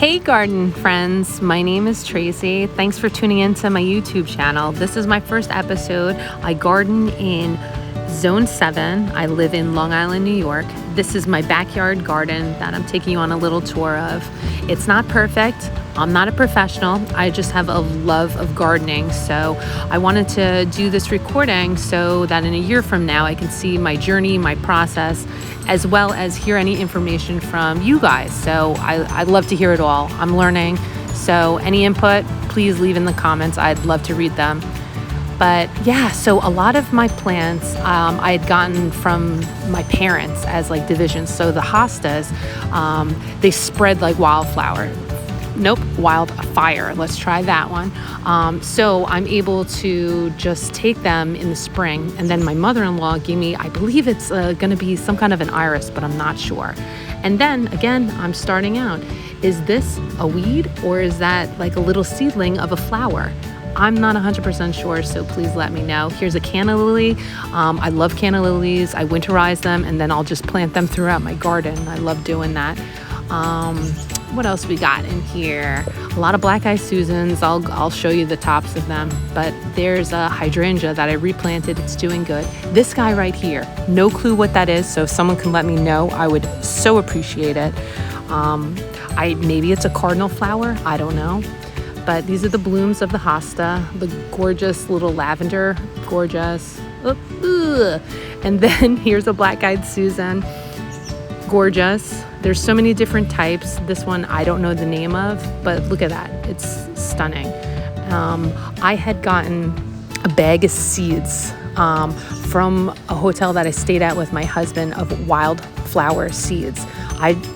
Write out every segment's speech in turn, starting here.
Hey garden friends, my name is Tracy. Thanks for tuning into my YouTube channel. This is my first episode. I garden in Zone 7. I live in Long Island, New York. This is my backyard garden that I'm taking you on a little tour of. It's not perfect. I'm not a professional. I just have a love of gardening. So I wanted to do this recording so that in a year from now, I can see my journey, my process, as well as hear any information from you guys. So I'd love to hear it all. I'm learning. So any input, please leave in the comments. I'd love to read them. But yeah, so a lot of my plants I had gotten from my parents as like divisions. So the hostas, they spread like wildfire. Let's try that one. So I'm able to just take them in the spring. And then my mother-in-law gave me, I believe it's going to be some kind of an iris, but I'm not sure. And then again, I'm starting out. Is this a weed or is that like a little seedling of a flower? I'm not 100% sure, so please let me know. Here's a canna lily. I love canna lilies. I winterize them and then I'll just plant them throughout my garden. I love doing that. What else we got in here? A lot of black-eyed Susans. I'll show you the tops of them. But there's a hydrangea that I replanted. It's doing good. This guy right here, no clue what that is. So if someone can let me know, I would so appreciate it. Maybe it's a cardinal flower. I don't know. But these are the blooms of the hosta, the gorgeous little lavender, gorgeous. And then here's a black-eyed Susan, gorgeous. There's so many different types. This one I don't know the name of, but look at that. It's stunning. I had gotten a bag of seeds from a hotel that I stayed at with my husband of wildflower seeds.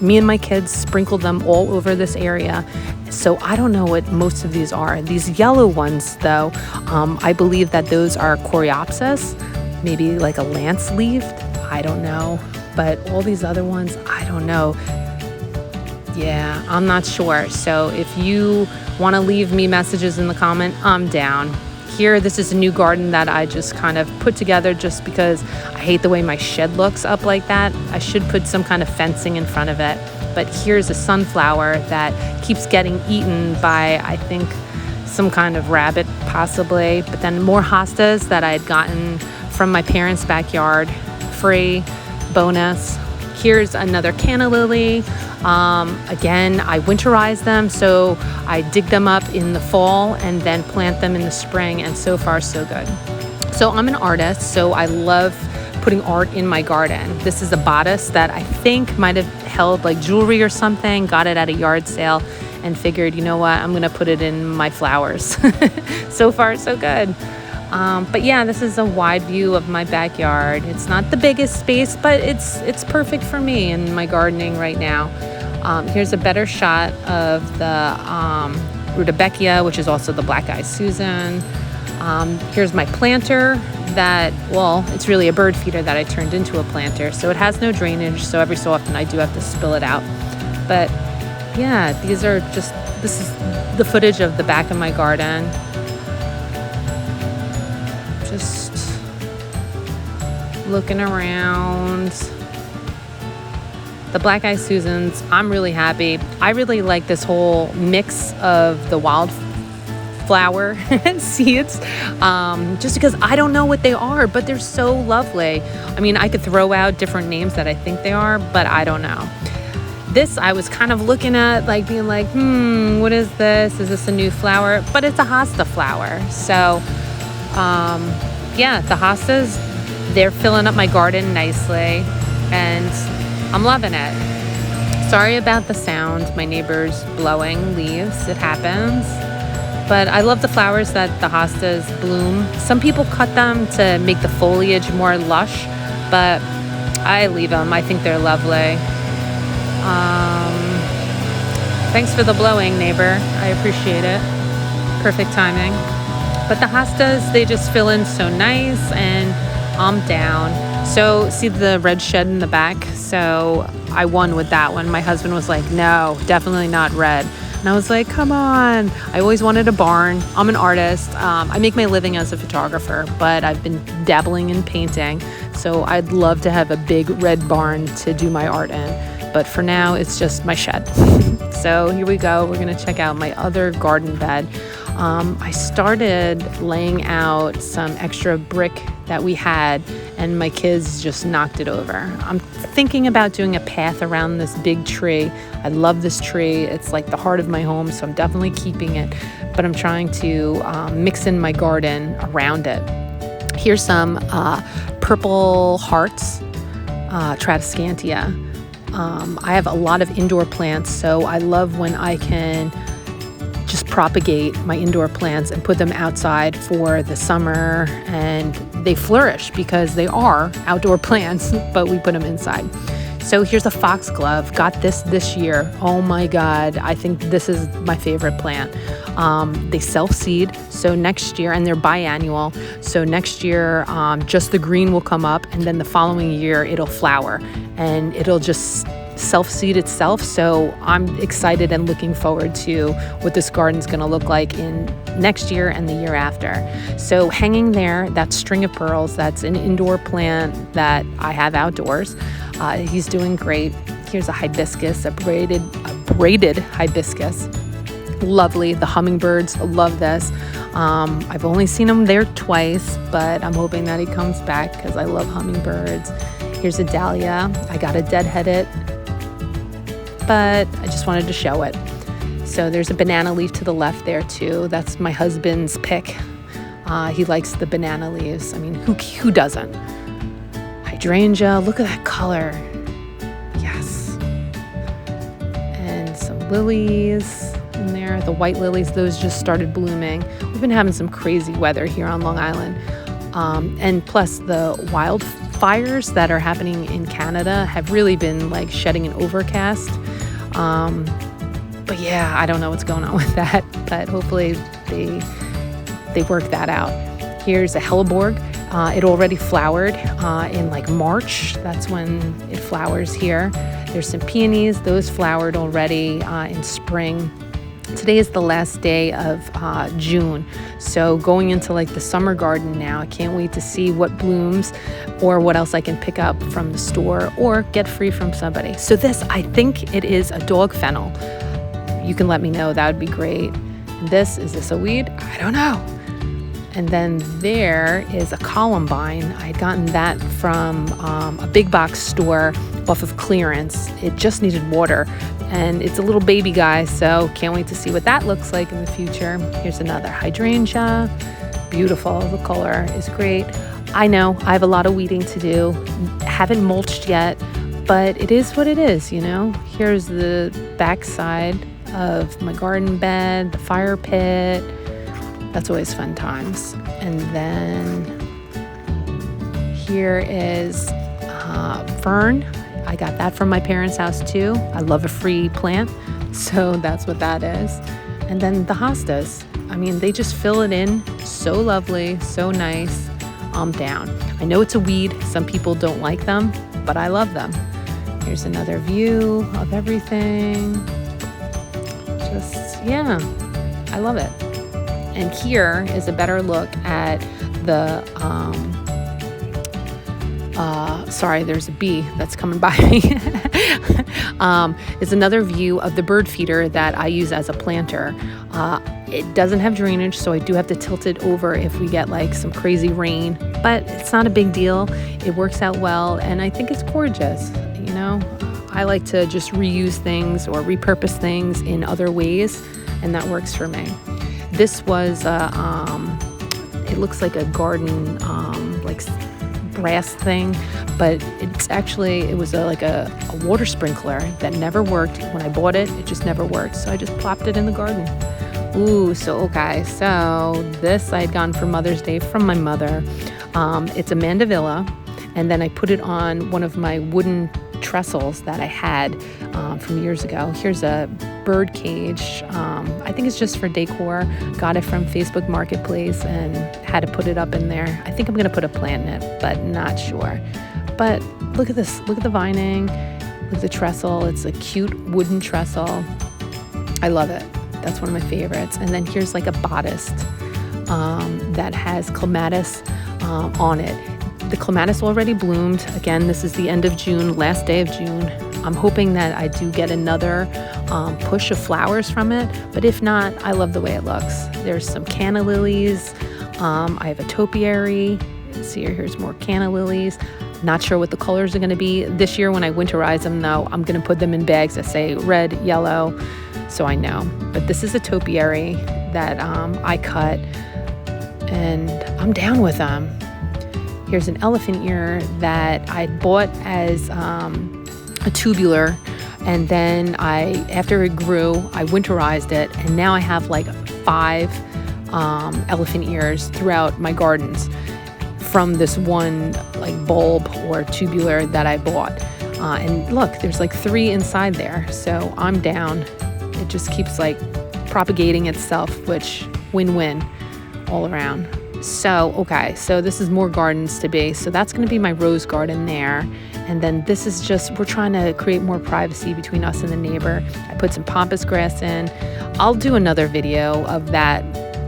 Me and my kids sprinkled them all over this area. So I don't know what most of these are. These yellow ones though, I believe that those are Coreopsis, maybe like a lance leaf. I don't know. But all these other ones, I don't know. Yeah, I'm not sure. So if you want to leave me messages in the comment, I'm down. Here, this is a new garden that I just kind of put together just because I hate the way my shed looks up like that. I should put some kind of fencing in front of it. But here's a sunflower that keeps getting eaten by, I think, some kind of rabbit possibly. But then more hostas that I had gotten from my parents' backyard, free, bonus. Here's another canna lily. Again, I winterize them, so I dig them up in the fall and then plant them in the spring, and so far so good. So I'm an artist, so I love putting art in my garden. This is a bodice that I think might have held like jewelry or something, got it at a yard sale and figured, you know what, I'm gonna put it in my flowers. So far so good. But yeah, this is a wide view of my backyard. It's not the biggest space, but it's perfect for me in my gardening right now. Here's a better shot of the rudbeckia, which is also the black-eyed Susan. Here's my planter that, well, it's really a bird feeder that I turned into a planter. So it has no drainage, so every so often I do have to spill it out. But yeah, this is the footage of the back of my garden. Just looking around. The black-eyed Susans, I'm really happy. I really like this whole mix of the wildflower seeds, just because I don't know what they are, but they're so lovely. I mean, I could throw out different names that I think they are, but I don't know. This I was kind of looking at, like being like, what is this? Is this a new flower? But it's a hosta flower. So yeah, the hostas, they're filling up my garden nicely and I'm loving it. Sorry about the sound. My neighbor's blowing leaves. It happens. But I love the flowers that the hostas bloom. Some people cut them to make the foliage more lush, but I leave them. I think they're lovely. Thanks for the blowing, neighbor. I appreciate it. Perfect timing. But the hostas, they just fill in so nice and I'm down. So see the red shed in the back? So I won with that one. My husband was like, no, definitely not red. And I was like, come on. I always wanted a barn. I'm an artist. I make my living as a photographer, but I've been dabbling in painting. So I'd love to have a big red barn to do my art in. but for now it's just my shed. So here we go. We're gonna check out my other garden bed. I started laying out some extra brick that we had, and my kids just knocked it over. I'm thinking about doing a path around this big tree. I love this tree. It's like the heart of my home, so I'm definitely keeping it, but I'm trying to mix in my garden around it. Here's some purple hearts, Tradescantia. I have a lot of indoor plants, so I love when I can just propagate my indoor plants and put them outside for the summer, and they flourish because they are outdoor plants, but we put them inside. So here's a foxglove. Got this year. Oh my God, I think this is my favorite plant. They self-seed, so next year, and they're biannual, so next year just the green will come up, and then the following year it'll flower, and it'll just self-seed itself. So I'm excited and looking forward to what this garden's going to look like in next year and the year after. So hanging there, that string of pearls, that's an indoor plant that I have outdoors. He's doing great. Here's a hibiscus, a braided hibiscus. Lovely. The hummingbirds love this. I've only seen him there twice, but I'm hoping that he comes back because I love hummingbirds. Here's a dahlia. I got to deadhead it, but I just wanted to show it. So there's a banana leaf to the left there too. That's my husband's pick. He likes the banana leaves. I mean, who doesn't? Hydrangea, look at that color. Yes. And some lilies in there. The white lilies, those just started blooming. We've been having some crazy weather here on Long Island. And plus the wildfires that are happening in Canada have really been like shedding an overcast. But yeah, I don't know what's going on with that, but hopefully they work that out. Here's a hellebore. It already flowered in like March. That's when it flowers here. There's some peonies. Those flowered already in spring. Today is the last day of June, so going into like the summer garden now. I can't wait to see what blooms or what else I can pick up from the store or get free from somebody. So this, I think it is a dog fennel. You can let me know, that would be great. And is this a weed? I don't know. And then there is a columbine. I had gotten that from a big box store off of clearance. It just needed water, and it's a little baby guy, so can't wait to see what that looks like in the future. Here's another hydrangea. Beautiful. The color is great. I know I have a lot of weeding to do. Haven't mulched yet, but it is what it is, you know. Here's the backside of my garden bed, the fire pit. That's always fun times. And then here is fern. I got that from my parents' house too. I love a free plant, so that's what that is. And then the hostas. I mean, they just fill it in. So lovely, so nice. I'm down. I know it's a weed. Some people don't like them, but I love them. Here's another view of everything. Just, yeah, I love it. And here is a better look at the, sorry, there's a bee that's coming by me. Is another view of the bird feeder that I use as a planter. It doesn't have drainage, so I do have to tilt it over if we get like some crazy rain, but it's not a big deal. It works out well, and I think it's gorgeous, you know? I like to just reuse things or repurpose things in other ways, and that works for me. This was it looks like a garden like brass thing, but it was like a water sprinkler that never worked. When I bought it, it just never worked, so I just plopped it in the garden. Ooh, so okay, so this I had gotten for Mother's Day from my mother. It's a Mandevilla, and then I put it on one of my wooden trestles that I had from years ago. Here's a bird cage. I think it's just for decor. Got it from Facebook Marketplace and had to put it up in there. I think I'm gonna put a plant in it, but not sure. But look at this, look at the vining, look at the trestle. It's a cute wooden trestle. I love it. That's one of my favorites. And then here's like a bodice that has clematis on it. The clematis already bloomed. Again, this is the end of June, last day of June. I'm hoping that I do get another push of flowers from it, but if not, I love the way it looks. There's some canna lilies. I have a topiary. See, here's more canna lilies. Not sure what the colors are going to be. This year when I winterize them, though, I'm going to put them in bags that say red, yellow, so I know. But this is a topiary that I cut, and I'm down with them. Here's an elephant ear that I bought as a tubular, and then after it grew, I winterized it, and now I have like 5 elephant ears throughout my gardens from this one like bulb or tubular that I bought. And look, there's like 3 inside there, so I'm down. It just keeps like propagating itself, which win-win all around. So, okay, so this is more gardens to be. So that's going to be my rose garden there. And then this is just, we're trying to create more privacy between us and the neighbor. I put some pampas grass in. I'll do another video of that.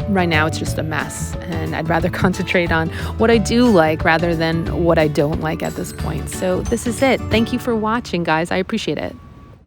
Right now it's just a mess, and I'd rather concentrate on what I do like rather than what I don't like at this point. So this is it. Thank you for watching, guys. I appreciate it.